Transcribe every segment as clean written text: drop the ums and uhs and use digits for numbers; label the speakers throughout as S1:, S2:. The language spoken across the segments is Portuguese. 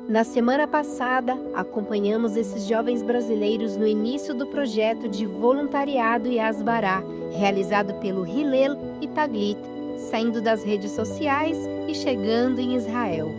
S1: Na semana passada, acompanhamos esses jovens brasileiros no início do projeto de voluntariado Yasbará, realizado pelo Hillel e Taglit, saindo das redes sociais e chegando em Israel.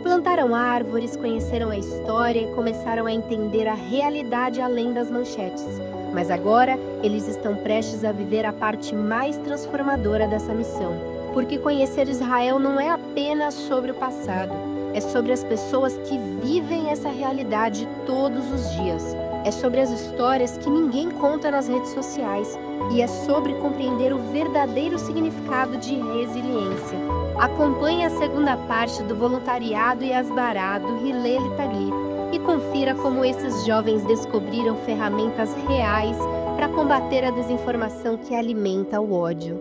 S1: Plantaram árvores, conheceram a história e começaram a entender a realidade além das manchetes. Mas agora, eles estão prestes a viver a parte mais transformadora dessa missão. Porque conhecer Israel não é apenas sobre o passado. É sobre as pessoas que vivem essa realidade todos os dias. É sobre as histórias que ninguém conta nas redes sociais. E é sobre compreender o verdadeiro significado de resiliência. Acompanhe a segunda parte do voluntariado Yasbará do Hillel e Taglit e confira como esses jovens descobriram ferramentas reais para combater a desinformação que alimenta o ódio.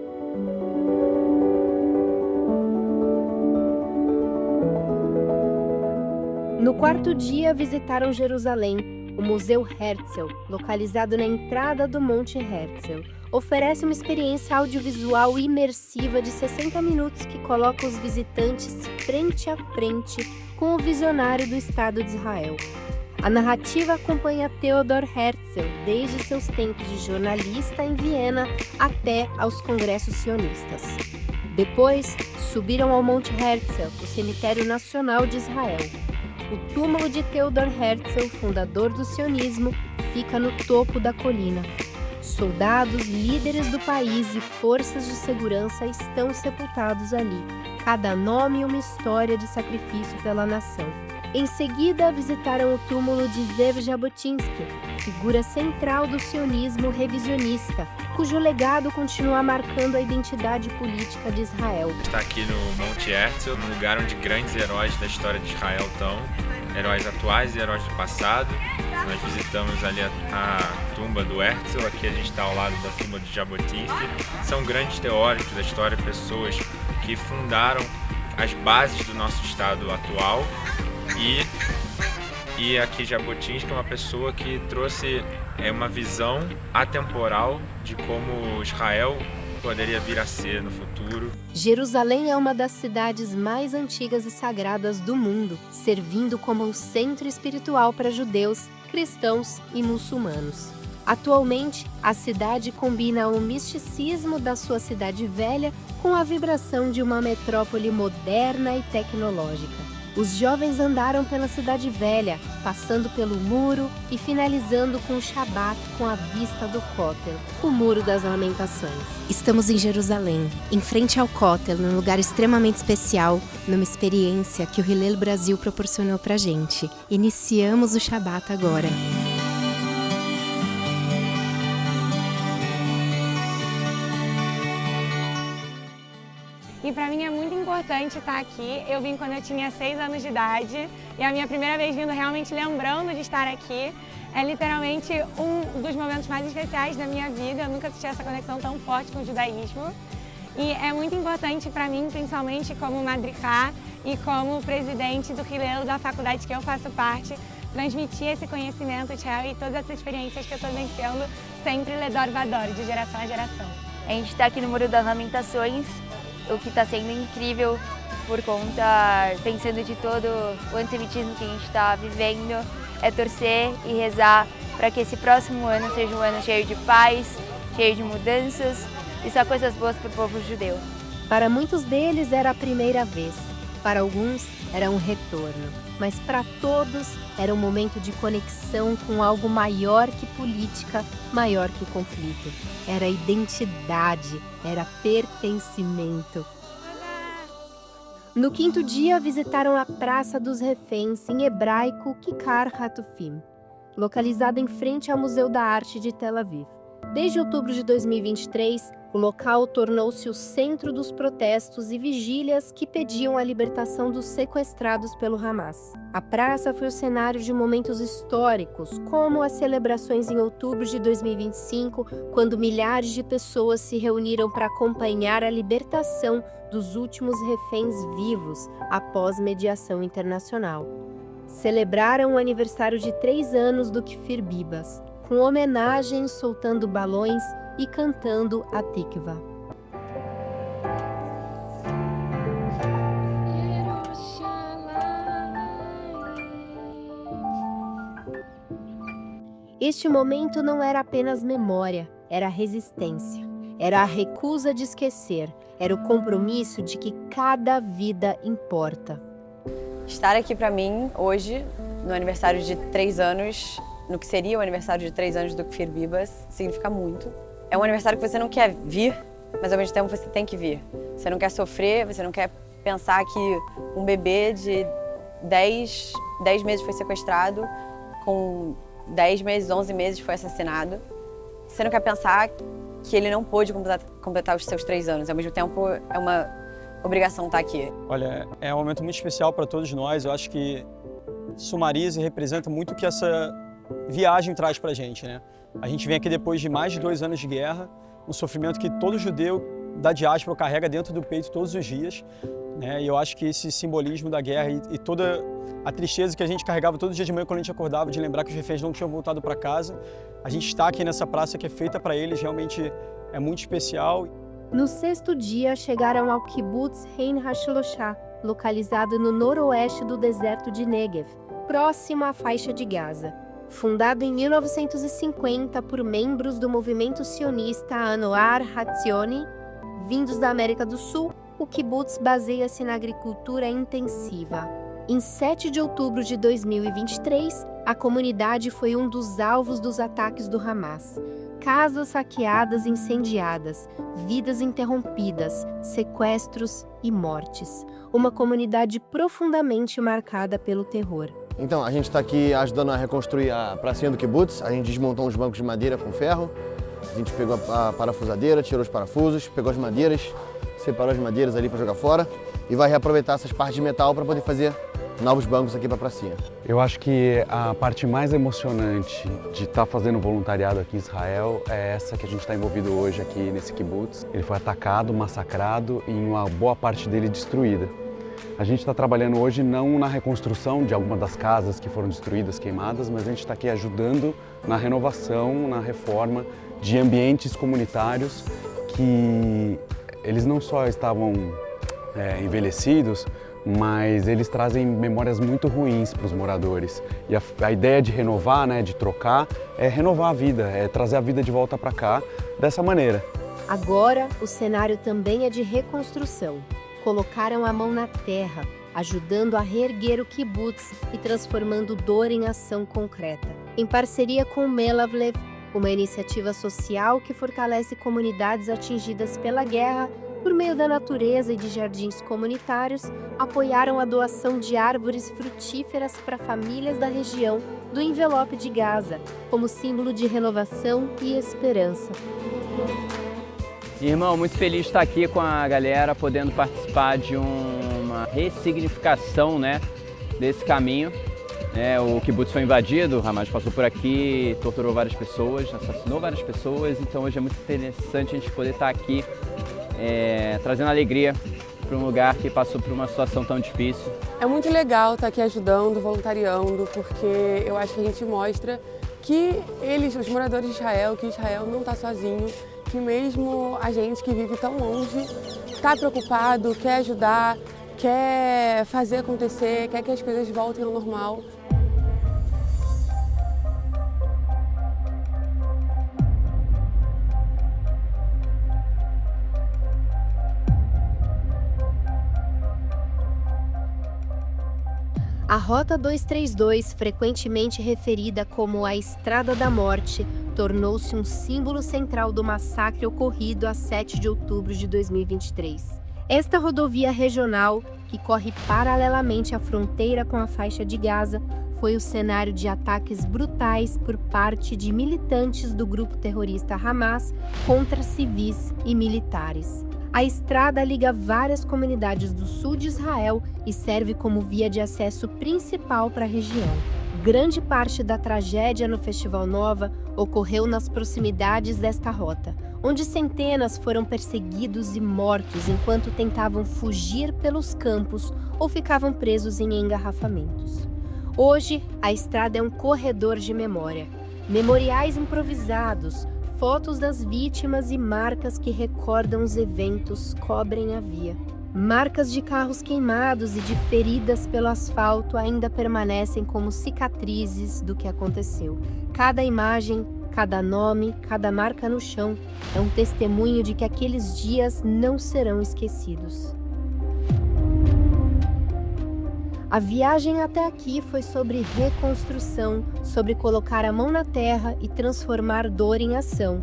S1: No quarto dia, visitaram Jerusalém. O Museu Herzl, localizado na entrada do Monte Herzl, oferece uma experiência audiovisual imersiva de 60 minutos que coloca os visitantes frente a frente com o visionário do Estado de Israel. A narrativa acompanha Theodor Herzl desde seus tempos de jornalista em Viena até aos congressos sionistas. Depois, subiram ao Monte Herzl, o cemitério nacional de Israel. O túmulo de Theodor Herzl, fundador do sionismo, fica no topo da colina. Soldados, líderes do país e forças de segurança estão sepultados ali. Cada nome uma história de sacrifício pela nação. Em seguida, visitaram o túmulo de Zev Jabotinsky, figura central do sionismo revisionista, cujo legado continua marcando a identidade política de Israel.
S2: Está aqui no Monte Herzl, no lugar onde grandes heróis da história de Israel estão, heróis atuais e heróis do passado. Nós visitamos ali a tumba do Herzl, aqui a gente está ao lado da tumba de Jabotinsky. São grandes teóricos da história, pessoas que fundaram as bases do nosso Estado atual. E aqui Jabotinsky é uma pessoa que trouxe uma visão atemporal de como Israel poderia vir a ser no futuro.
S1: Jerusalém é uma das cidades mais antigas e sagradas do mundo, servindo como um centro espiritual para judeus, cristãos e muçulmanos. Atualmente, a cidade combina o misticismo da sua cidade velha com a vibração de uma metrópole moderna e tecnológica. Os jovens andaram pela cidade velha, passando pelo muro e finalizando com o Shabat com a vista do Kotel, o Muro das Lamentações. Estamos em Jerusalém, em frente ao Kotel, num lugar extremamente especial, numa experiência que o Hillel Brasil proporcionou pra gente. Iniciamos o Shabat agora.
S3: E para mim é muito importante estar aqui. Eu vim quando eu tinha 6 anos de idade e a minha primeira vez vindo realmente lembrando de estar aqui. É literalmente um dos momentos mais especiais da minha vida. Eu nunca assisti essa conexão tão forte com o judaísmo. E é muito importante para mim, principalmente como madrichá e como presidente do Hillel, da faculdade que eu faço parte, transmitir esse conhecimento de Israel e todas essas experiências que eu estou vencendo sempre ledor vador, de geração a geração.
S4: A gente está aqui no Muro das Lamentações, o que está sendo incrível por conta, pensando de todo o antissemitismo que a gente está vivendo, é torcer e rezar para que esse próximo ano seja um ano cheio de paz, cheio de mudanças e só coisas boas para o povo judeu.
S1: Para muitos deles era a primeira vez, para alguns era um retorno, mas para todos era um momento de conexão com algo maior que política, maior que conflito. Era identidade, era pertencimento. No quinto dia, visitaram a Praça dos Reféns, em hebraico Kikar Hatufim, localizada em frente ao Museu da Arte de Tel Aviv. Desde outubro de 2023, o local tornou-se o centro dos protestos e vigílias que pediam a libertação dos sequestrados pelo Hamas. A praça foi o cenário de momentos históricos, como as celebrações em outubro de 2025, quando milhares de pessoas se reuniram para acompanhar a libertação dos últimos reféns vivos após mediação internacional. Celebraram o aniversário de 3 anos do Kfir Bibas, com homenagens, soltando balões e cantando a Tikva. Este momento não era apenas memória, era resistência. Era a recusa de esquecer, era o compromisso de que cada vida importa.
S5: Estar aqui para mim, hoje, no aniversário de 3 anos, no que seria o aniversário de 3 anos do Kfir Bibas, significa muito. É um aniversário que você não quer vir, mas ao mesmo tempo você tem que vir. Você não quer sofrer, você não quer pensar que um bebê de 10 meses foi sequestrado, com 10 meses, 11 meses foi assassinado. Você não quer pensar que ele não pôde completar os seus 3 anos. Ao mesmo tempo, é uma obrigação estar aqui.
S6: Olha, é um momento muito especial para todos nós. Eu acho que Sumarize representa muito o que essa viagem traz para a gente, né? A gente vem aqui depois de mais de 2 anos de guerra, um sofrimento que todo judeu da diáspora carrega dentro do peito todos os dias, né? E eu acho que esse simbolismo da guerra e toda a tristeza que a gente carregava todo dia de manhã quando a gente acordava, de lembrar que os reféns não tinham voltado para casa, a gente está aqui nessa praça que é feita para eles, realmente é muito especial.
S1: No 6º dia, chegaram ao Kibbutz Hein HaShloshá, localizado no noroeste do deserto de Negev, próximo à faixa de Gaza. Fundado em 1950 por membros do movimento sionista Anoar Hatzioni, vindos da América do Sul, o kibbutz baseia-se na agricultura intensiva. Em 7 de outubro de 2023, a comunidade foi um dos alvos dos ataques do Hamas. Casas saqueadas e incendiadas, vidas interrompidas, sequestros e mortes. Uma comunidade profundamente marcada pelo terror.
S7: Então, a gente está aqui ajudando a reconstruir a pracinha do kibbutz. A gente desmontou uns bancos de madeira com ferro. A gente pegou a parafusadeira, tirou os parafusos, pegou as madeiras, separou as madeiras ali para jogar fora e vai reaproveitar essas partes de metal para poder fazer novos bancos aqui para a pracinha.
S8: Eu acho que a parte mais emocionante de estar fazendo voluntariado aqui em Israel é essa que a gente está envolvido hoje aqui nesse kibbutz. Ele foi atacado, massacrado e uma boa parte dele destruída. A gente está trabalhando hoje não na reconstrução de alguma das casas que foram destruídas, queimadas, mas a gente está aqui ajudando na renovação, na reforma de ambientes comunitários que eles não só estavam envelhecidos, mas eles trazem memórias muito ruins para os moradores. E a ideia de renovar, né, de trocar, é renovar a vida, é trazer a vida de volta para cá dessa maneira.
S1: Agora, o cenário também é de reconstrução. Colocaram a mão na terra, ajudando a reerguer o kibbutz e transformando dor em ação concreta. Em parceria com o Melavlev, uma iniciativa social que fortalece comunidades atingidas pela guerra, por meio da natureza e de jardins comunitários, apoiaram a doação de árvores frutíferas para famílias da região do envelope de Gaza, como símbolo de renovação e esperança.
S9: Irmão, muito feliz de estar aqui com a galera, podendo participar de uma ressignificação, né, desse caminho. O kibbutz foi invadido, o Hamas passou por aqui, torturou várias pessoas, assassinou várias pessoas, então hoje é muito interessante a gente poder estar aqui trazendo alegria para um lugar que passou por uma situação tão difícil.
S10: É muito legal estar aqui ajudando, voluntariando, porque eu acho que a gente mostra que eles, os moradores de Israel, que Israel não está sozinho, que mesmo a gente que vive tão longe está preocupado, quer ajudar, quer fazer acontecer, quer que as coisas voltem ao normal.
S1: A Rota 232, frequentemente referida como a Estrada da Morte, tornou-se um símbolo central do massacre ocorrido a 7 de outubro de 2023. Esta rodovia regional, que corre paralelamente à fronteira com a faixa de Gaza, foi o cenário de ataques brutais por parte de militantes do grupo terrorista Hamas contra civis e militares. A estrada liga várias comunidades do sul de Israel e serve como via de acesso principal para a região. Grande parte da tragédia no Festival Nova ocorreu nas proximidades desta rota, onde centenas foram perseguidos e mortos enquanto tentavam fugir pelos campos ou ficavam presos em engarrafamentos. Hoje, a estrada é um corredor de memória. Memoriais improvisados, fotos das vítimas e marcas que recordam os eventos cobrem a via. Marcas de carros queimados e de feridas pelo asfalto ainda permanecem como cicatrizes do que aconteceu. Cada imagem, cada nome, cada marca no chão é um testemunho de que aqueles dias não serão esquecidos. A viagem até aqui foi sobre reconstrução, sobre colocar a mão na terra e transformar dor em ação.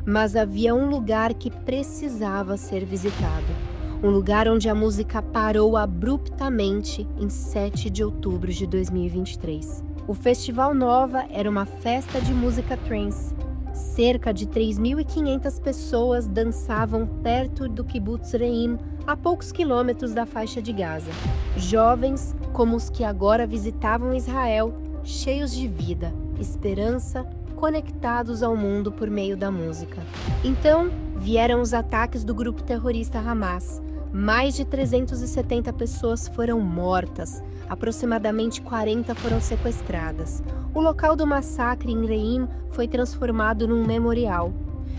S1: Mas havia um lugar que precisava ser visitado. Um lugar onde a música parou abruptamente em 7 de outubro de 2023. O Festival Nova era uma festa de música trance. Cerca de 3.500 pessoas dançavam perto do Kibbutz Re'im, a poucos quilômetros da faixa de Gaza. Jovens como os que agora visitavam Israel, cheios de vida, esperança, conectados ao mundo por meio da música. Então, vieram os ataques do grupo terrorista Hamas. Mais de 370 pessoas foram mortas, aproximadamente 40 foram sequestradas. O local do massacre em Re'im foi transformado num memorial.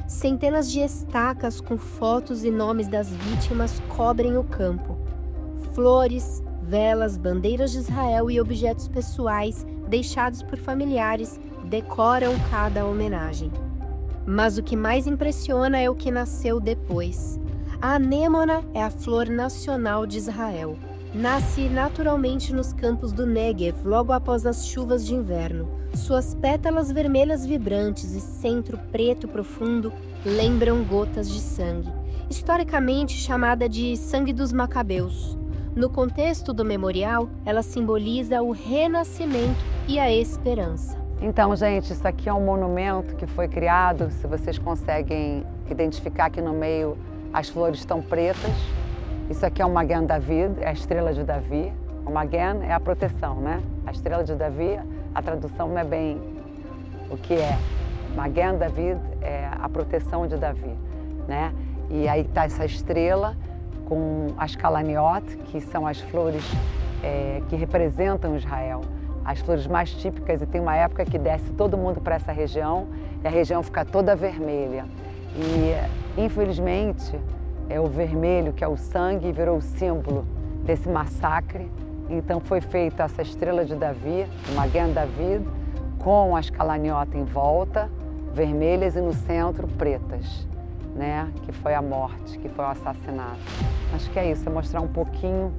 S1: Centenas de estacas com fotos e nomes das vítimas cobrem o campo. Flores, velas, bandeiras de Israel e objetos pessoais deixados por familiares decoram cada homenagem. Mas o que mais impressiona é o que nasceu depois. A anêmona é a flor nacional de Israel. Nasce naturalmente nos campos do Negev, logo após as chuvas de inverno. Suas pétalas vermelhas vibrantes e centro preto profundo lembram gotas de sangue, historicamente chamada de sangue dos macabeus. No contexto do memorial, ela simboliza o renascimento e a esperança.
S11: Então, gente, isso aqui é um monumento que foi criado, se vocês conseguem identificar aqui no meio, as flores estão pretas. Isso aqui é o Magen David, é a estrela de Davi. O Magen é a proteção, né? A estrela de Davi, a tradução não é bem o que é. Magen David é a proteção de Davi, né? E aí está essa estrela com as kalaniot, que são as flores que representam Israel. As flores mais típicas, e tem uma época que desce todo mundo para essa região e a região fica toda vermelha. E, infelizmente, o vermelho, que é o sangue, virou o símbolo desse massacre. Então foi feita essa estrela de Davi, o Magen David, com as kalaniot em volta, vermelhas, e no centro pretas, né? Que foi a morte, que foi o assassinato. Acho que é isso, é mostrar um pouquinho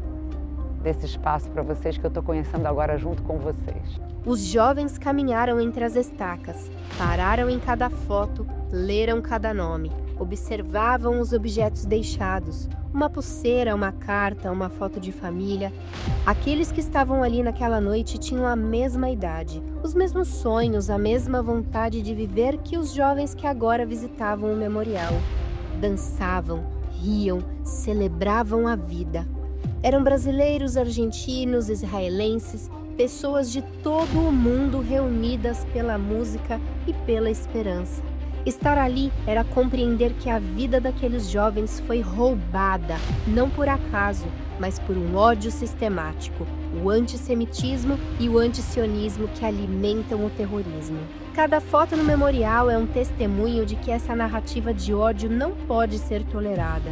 S11: desse espaço para vocês que eu estou conhecendo agora junto com vocês.
S1: Os jovens caminharam entre as estacas, pararam em cada foto, leram cada nome, observavam os objetos deixados, uma pulseira, uma carta, uma foto de família. Aqueles que estavam ali naquela noite tinham a mesma idade, os mesmos sonhos, a mesma vontade de viver que os jovens que agora visitavam o memorial. Dançavam, riam, celebravam a vida. Eram brasileiros, argentinos, israelenses, pessoas de todo o mundo reunidas pela música e pela esperança. Estar ali era compreender que a vida daqueles jovens foi roubada, não por acaso, mas por um ódio sistemático, o antissemitismo e o antisionismo que alimentam o terrorismo. Cada foto no memorial é um testemunho de que essa narrativa de ódio não pode ser tolerada,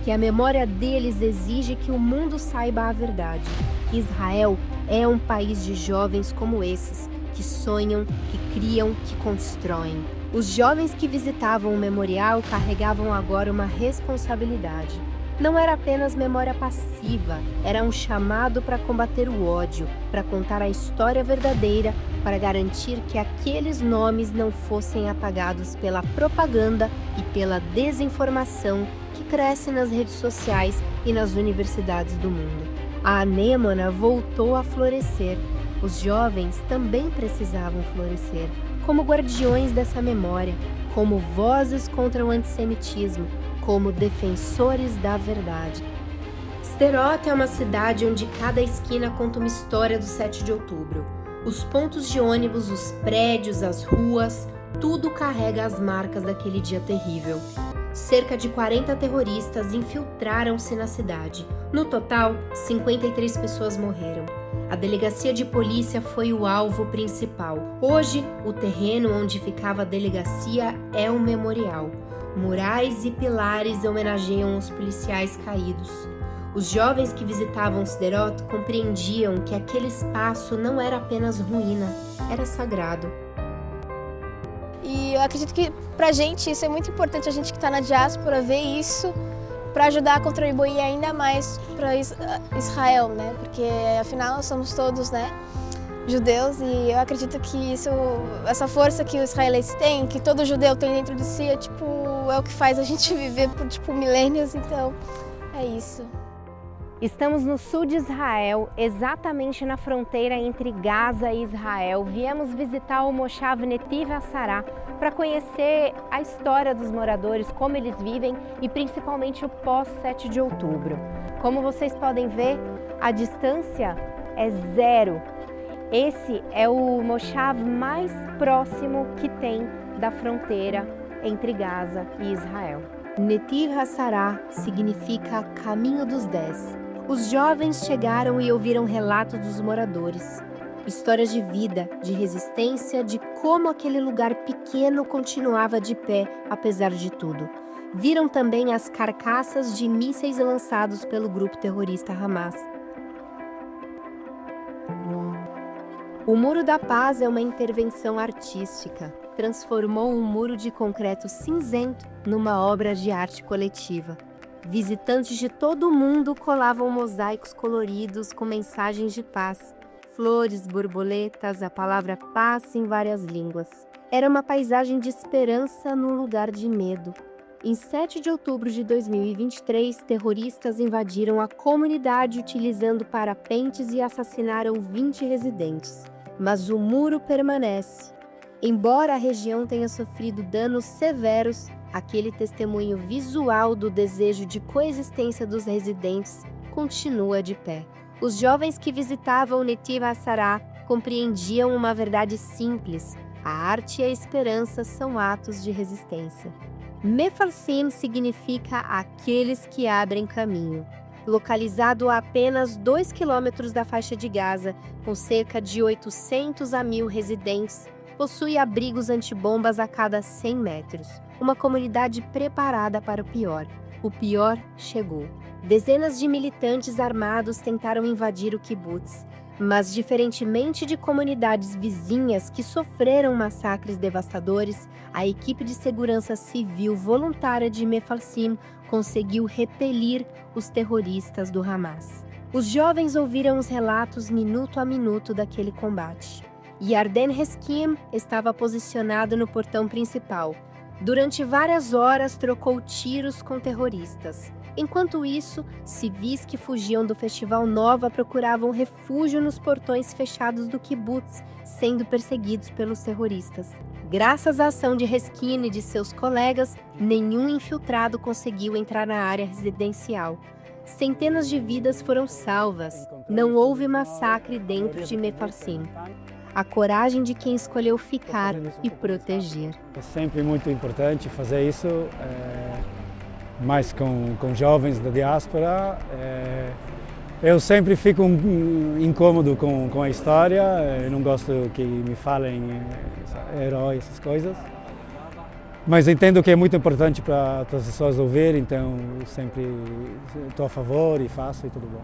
S1: que a memória deles exige que o mundo saiba a verdade, que Israel é um país de jovens como esses, que sonham, que criam, que constroem. Os jovens que visitavam o memorial carregavam agora uma responsabilidade. Não era apenas memória passiva, era um chamado para combater o ódio, para contar a história verdadeira, para garantir que aqueles nomes não fossem apagados pela propaganda e pela desinformação que cresce nas redes sociais e nas universidades do mundo. A anêmona voltou a florescer. Os jovens também precisavam florescer, como guardiões dessa memória, como vozes contra o antissemitismo, como defensores da verdade. Sderot é uma cidade onde cada esquina conta uma história do 7 de outubro. Os pontos de ônibus, os prédios, as ruas, tudo carrega as marcas daquele dia terrível. Cerca de 40 terroristas infiltraram-se na cidade. No total, 53 pessoas morreram. A delegacia de polícia foi o alvo principal. Hoje, o terreno onde ficava a delegacia é um memorial. Murais e pilares homenageiam os policiais caídos. Os jovens que visitavam Sderot compreendiam que aquele espaço não era apenas ruína, era sagrado.
S12: E eu acredito que pra gente isso é muito importante, a gente que está na diáspora ver isso para ajudar a contribuir ainda mais para Israel, né? Porque afinal somos todos, né, judeus, e eu acredito que essa força que os israelenses têm, que todo judeu tem dentro de si, é o que faz a gente viver por milênios, então é isso.
S1: Estamos no sul de Israel, exatamente na fronteira entre Gaza e Israel. Viemos visitar o Moshav Netiv HaSarah para conhecer a história dos moradores, como eles vivem e principalmente o pós-7 de outubro. Como vocês podem ver, a distância é zero. Esse é o Moshav mais próximo que tem da fronteira entre Gaza e Israel. Netiv HaSarah significa Caminho dos 10. Os jovens chegaram e ouviram relatos dos moradores. Histórias de vida, de resistência, de como aquele lugar pequeno continuava de pé, apesar de tudo. Viram também as carcaças de mísseis lançados pelo grupo terrorista Hamas. O Muro da Paz é uma intervenção artística. Transformou um muro de concreto cinzento numa obra de arte coletiva. Visitantes de todo o mundo colavam mosaicos coloridos com mensagens de paz, flores, borboletas, a palavra paz em várias línguas. Era uma paisagem de esperança num lugar de medo. Em 7 de outubro de 2023, terroristas invadiram a comunidade utilizando parapentes e assassinaram 20 residentes. Mas o muro permanece. Embora a região tenha sofrido danos severos, aquele testemunho visual do desejo de coexistência dos residentes continua de pé. Os jovens que visitavam Netiv HaSarah compreendiam uma verdade simples: a arte e a esperança são atos de resistência. Mefarsim significa aqueles que abrem caminho. Localizado a apenas 2 quilômetros da faixa de Gaza, com cerca de 800 a 1.000 residentes, possui abrigos antibombas a cada 100 metros. Uma comunidade preparada para o pior. O pior chegou. Dezenas de militantes armados tentaram invadir o kibbutz, mas diferentemente de comunidades vizinhas que sofreram massacres devastadores, a equipe de segurança civil voluntária de Mefarsim conseguiu repelir os terroristas do Hamas. Os jovens ouviram os relatos minuto a minuto daquele combate. Yarden Heskim estava posicionado no portão principal. Durante várias horas trocou tiros com terroristas. Enquanto isso, civis que fugiam do Festival Nova procuravam refúgio nos portões fechados do kibbutz, sendo perseguidos pelos terroristas. Graças à ação de Heskim e de seus colegas, nenhum infiltrado conseguiu entrar na área residencial. Centenas de vidas foram salvas. Não houve massacre dentro de Mefarsim. A coragem de quem escolheu ficar e proteger.
S13: É sempre muito importante fazer isso, mais com jovens da diáspora. Eu sempre fico incômodo com a história, eu não gosto que me falem herói, essas coisas. Mas entendo que é muito importante para as pessoas ouvir, então sempre estou a favor e faço e tudo bom.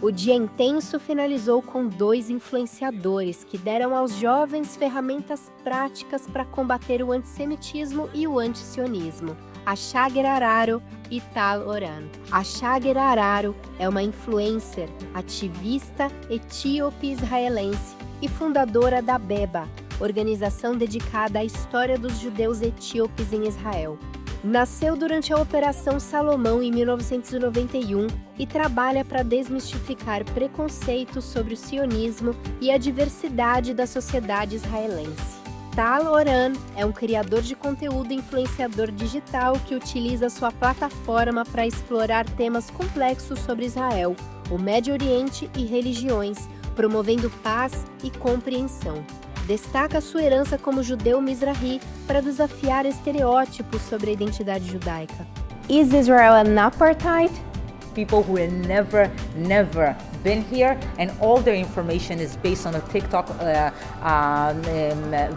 S1: O dia intenso finalizou com 2 influenciadores que deram aos jovens ferramentas práticas para combater o antissemitismo e o antisionismo. A Shager Araro e Tal Oran. A Shager Araro é uma influencer, ativista etíope-israelense e fundadora da Beba, organização dedicada à história dos judeus etíopes em Israel. Nasceu durante a Operação Salomão em 1991 e trabalha para desmistificar preconceitos sobre o sionismo e a diversidade da sociedade israelense. Tal Oran é um criador de conteúdo e influenciador digital que utiliza sua plataforma para explorar temas complexos sobre Israel, o Médio Oriente e religiões, promovendo paz e compreensão. Destaca sua herança como judeu mizrahi para desafiar estereótipos sobre a identidade judaica. Is Israel an apartheid?
S14: People who have never been here, and all their information is based on a TikTok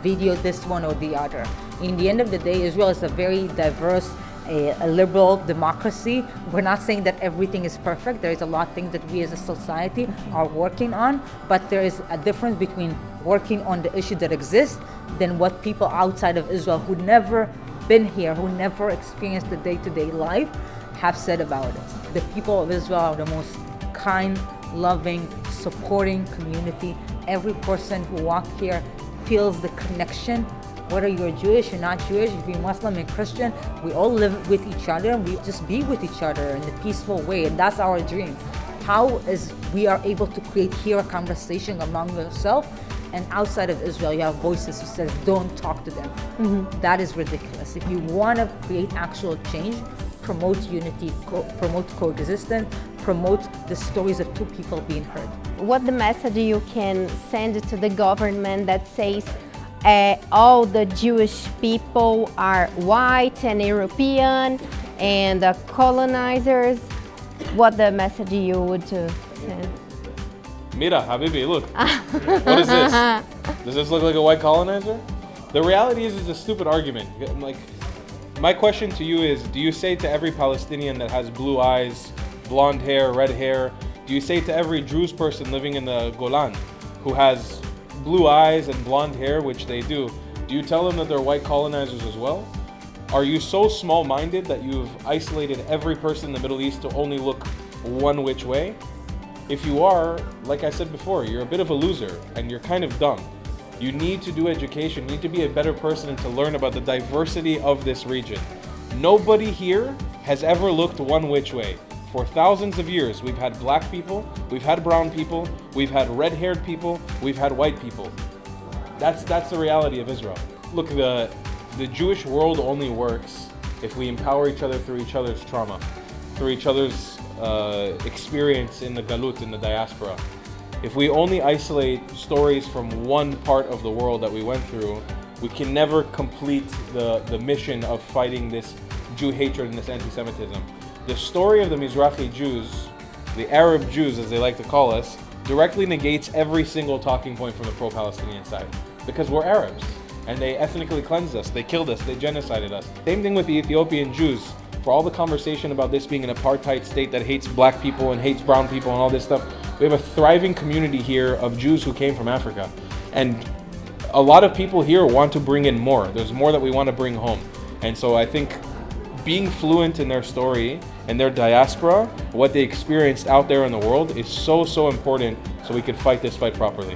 S14: video, this one or the other. In the end of the day, Israel is a very diverse, a liberal democracy. We're not saying that everything is perfect. There is a lot of things that we as a society are working on, but there is a difference between working on the issue that exists than what people outside of Israel who never been here, who never experienced the day-to-day life, have said about it. The people of Israel are the most kind, loving, supporting community. Every person who walks here feels the connection. Whether you're Jewish or not Jewish, if you're Muslim and Christian, we all live with each other and we just be with each other in a peaceful way, and that's our dream. How is we are able to create here a conversation among ourselves, and outside of Israel you have voices who says don't talk to them. That is ridiculous. If you want to create actual change, promote unity, promote coexistence, promote the stories of two people being heard.
S1: What the message you can send to the government that says all the Jewish people are white and European and colonizers? What the message you would send?
S15: Mira, Habibi, look. What is this? Does this look like a white colonizer? The reality is it's a stupid argument. Like, my question to you is, do you say to every Palestinian that has blue eyes, blonde hair, red hair, do you say to every Druze person living in the Golan who has blue eyes and blonde hair, which they do you tell them that they're white colonizers as well? Are you so small-minded that you've isolated every person in the Middle East to only look one which way? If you are, like I said before, you're a bit of a loser and you're kind of dumb. You need to do education, you need to be a better person and to learn about the diversity of this region. Nobody here has ever looked one which way. For thousands of years, we've had black people, we've had brown people, we've had red-haired people, we've had white people. That's the reality of Israel. Look, the Jewish world only works if we empower each other through each other's trauma, through each other's experience in the galut, in the diaspora. If we only isolate stories from one part of the world that we went through, we can never complete the mission of fighting this Jew hatred and this anti-Semitism. The story of the Mizrahi Jews, the Arab Jews as they like to call us, directly negates every single talking point from the pro-Palestinian side. Because we're Arabs, and they ethnically cleansed us, they killed us, they genocided us. Same thing with the Ethiopian Jews. For all the conversation about this being an apartheid state that hates black people and hates brown people and all this stuff, we have a thriving community here of Jews who came from Africa. And a lot of people here want to bring in more. There's more that we want to bring home. And so I think being fluent in their story and their diaspora, what they experienced out there in the world, is so important so we could fight this fight properly.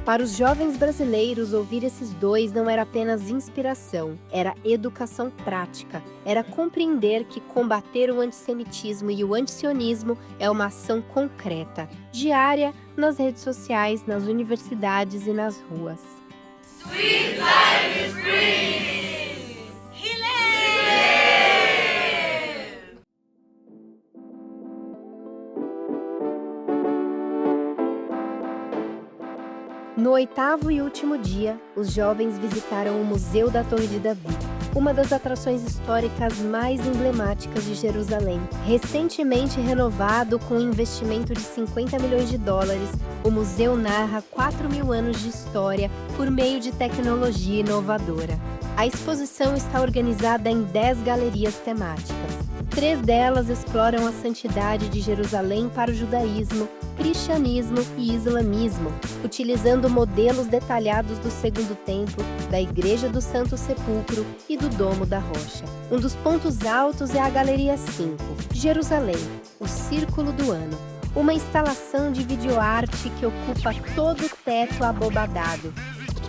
S1: Para os jovens brasileiros, ouvir esses dois não era apenas inspiração, era educação prática. Era compreender que combater o antissemitismo e o antisionismo é uma ação concreta, diária, nas redes sociais, nas universidades e nas ruas.
S16: Sweet life is free!
S1: No 8º e último dia, os jovens visitaram o Museu da Torre de Davi, uma das atrações históricas mais emblemáticas de Jerusalém. Recentemente renovado com um investimento de $50 milhões, o museu narra 4.000 anos de história por meio de tecnologia inovadora. A exposição está organizada em 10 galerias temáticas. 3 delas exploram a santidade de Jerusalém para o judaísmo, cristianismo e islamismo, utilizando modelos detalhados do Segundo Templo, da Igreja do Santo Sepulcro e do Domo da Rocha. Um dos pontos altos é a Galeria 5, Jerusalém, o Círculo do Ano, uma instalação de videoarte que ocupa todo o teto abobadado.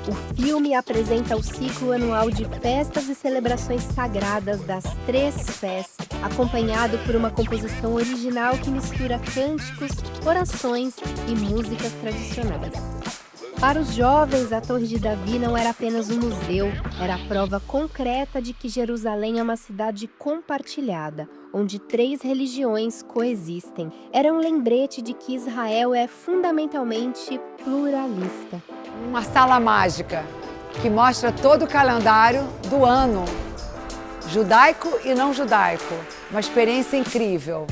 S1: O filme apresenta o ciclo anual de festas e celebrações sagradas das 3 fés, acompanhado por uma composição original que mistura cânticos, orações e músicas tradicionais. Para os jovens, a Torre de Davi não era apenas um museu, era a prova concreta de que Jerusalém é uma cidade compartilhada, onde 3 religiões coexistem. Era um lembrete de que Israel é fundamentalmente pluralista.
S17: Uma sala mágica que mostra todo o calendário do ano, judaico e não judaico. Uma experiência incrível.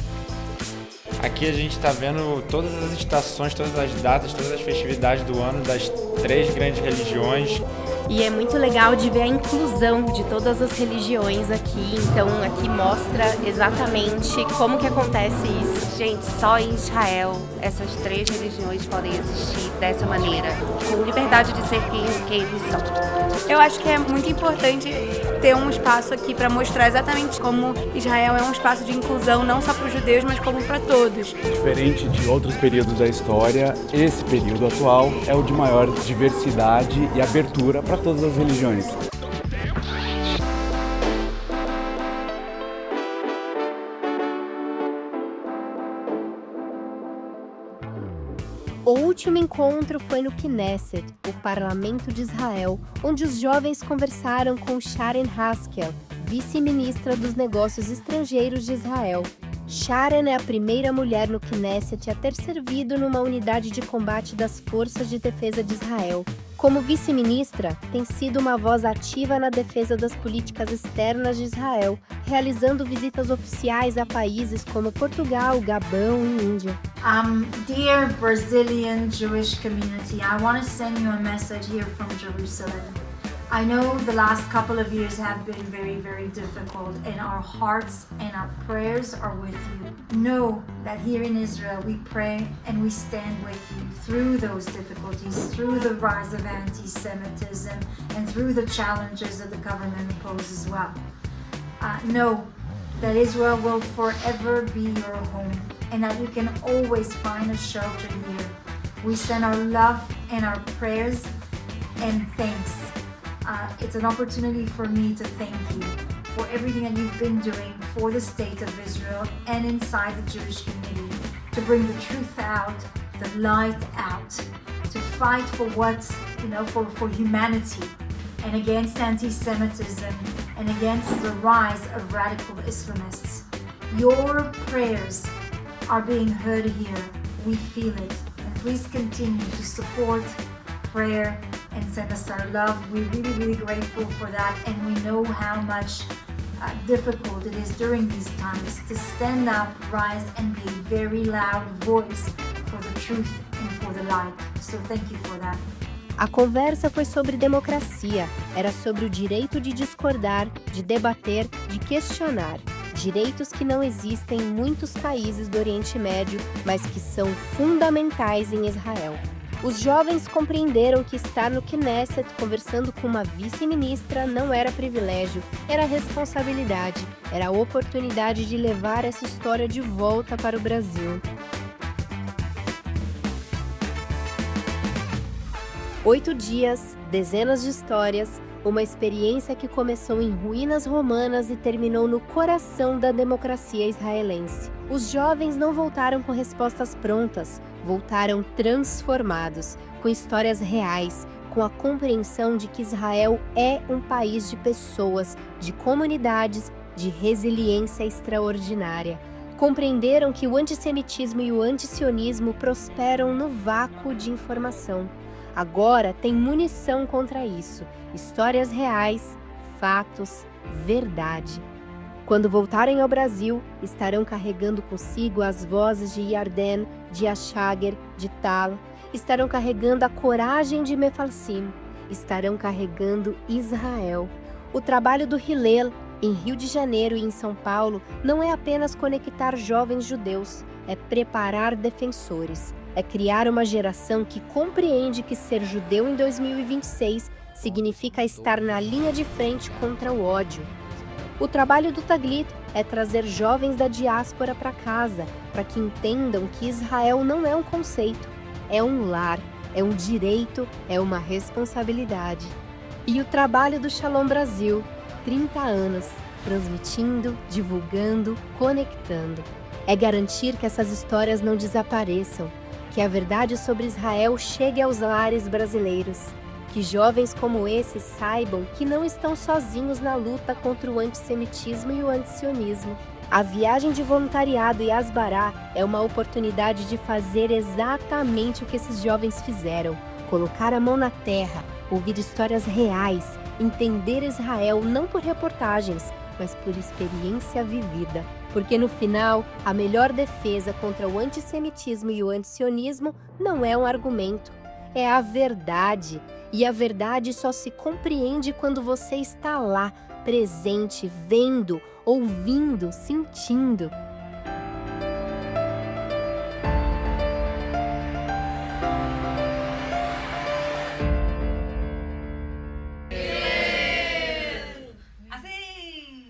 S2: Aqui a gente está vendo todas as estações, todas as datas, todas as festividades do ano das 3 grandes religiões.
S1: E é muito legal de ver a inclusão de todas as religiões aqui. Então aqui mostra exatamente como que acontece isso.
S18: Gente, só em Israel essas 3 religiões podem existir dessa maneira, com liberdade de ser quem eles são.
S19: Eu acho que é muito importante ter um espaço aqui para mostrar exatamente como Israel é um espaço de inclusão não só para os judeus, mas como para todos.
S8: Diferente de outros períodos da história, esse período atual é o de maior diversidade e abertura para todas as religiões.
S1: O último encontro foi no Knesset, o Parlamento de Israel, onde os jovens conversaram com Sharon Haskel, vice-ministra dos Negócios Estrangeiros de Israel. Sharon é a primeira mulher no Knesset a ter servido numa unidade de combate das Forças de Defesa de Israel. Como vice-ministra, tem sido uma voz ativa na defesa das políticas externas de Israel, realizando visitas oficiais a países como Portugal, Gabão e Índia.
S20: Dear Brazilian Jewish community, I want to send you a message here from Jerusalem. I know the last couple of years have been very, very difficult, and our hearts and our prayers are with you. Know that here in Israel we pray and we stand with you through those difficulties, through the rise of anti-Semitism, and through the challenges that the government poses as well. Know that Israel will forever be your home, and that you can always find a shelter here. We send our love and our prayers and thanks. It's an opportunity for me to thank you for everything that you've been doing for the state of Israel and inside the Jewish community, to bring the truth out, the light out, to fight for for humanity and against anti-Semitism and against the rise of radical Islamists. Your prayers are being heard here. We feel it. And please continue to support prayer and send us our love. We're really, really grateful for that, and we know how much difficult it is during these times to stand up, rise, and be a very loud voice for the truth and for the light. So thank you for that.
S1: A conversa foi sobre democracia, era sobre o direito de discordar, de debater, de questionar. Direitos que não existem em muitos países do Oriente Médio, mas que são fundamentais em Israel. Os jovens compreenderam que estar no Knesset conversando com uma vice-ministra não era privilégio, era responsabilidade, era a oportunidade de levar essa história de volta para o Brasil. 8 dias, dezenas de histórias, uma experiência que começou em ruínas romanas e terminou no coração da democracia israelense. Os jovens não voltaram com respostas prontas, voltaram transformados, com histórias reais, com a compreensão de que Israel é um país de pessoas, de comunidades, de resiliência extraordinária. Compreenderam que o antissemitismo e o antisionismo prosperam no vácuo de informação. Agora tem munição contra isso, histórias reais, fatos, verdade. Quando voltarem ao Brasil, estarão carregando consigo as vozes de Yarden, de Ashager, de Tal, estarão carregando a coragem de Mefalsim, estarão carregando Israel. O trabalho do Hillel, em Rio de Janeiro e em São Paulo, não é apenas conectar jovens judeus, é preparar defensores, é criar uma geração que compreende que ser judeu em 2026 significa estar na linha de frente contra o ódio. O trabalho do Taglit é trazer jovens da diáspora para casa, para que entendam que Israel não é um conceito, é um lar, é um direito, é uma responsabilidade. E o trabalho do Shalom Brasil, 30 anos, transmitindo, divulgando, conectando. É garantir que essas histórias não desapareçam, que a verdade sobre Israel chegue aos lares brasileiros. Que jovens como esses saibam que não estão sozinhos na luta contra o antissemitismo e o antisionismo. A viagem de voluntariado e Asbará é uma oportunidade de fazer exatamente o que esses jovens fizeram: colocar a mão na terra, ouvir histórias reais, entender Israel não por reportagens, mas por experiência vivida. Porque no final, a melhor defesa contra o antissemitismo e o antisionismo não é um argumento, é a verdade. E a verdade só se compreende quando você está lá, presente, vendo, ouvindo, sentindo.
S16: Assim!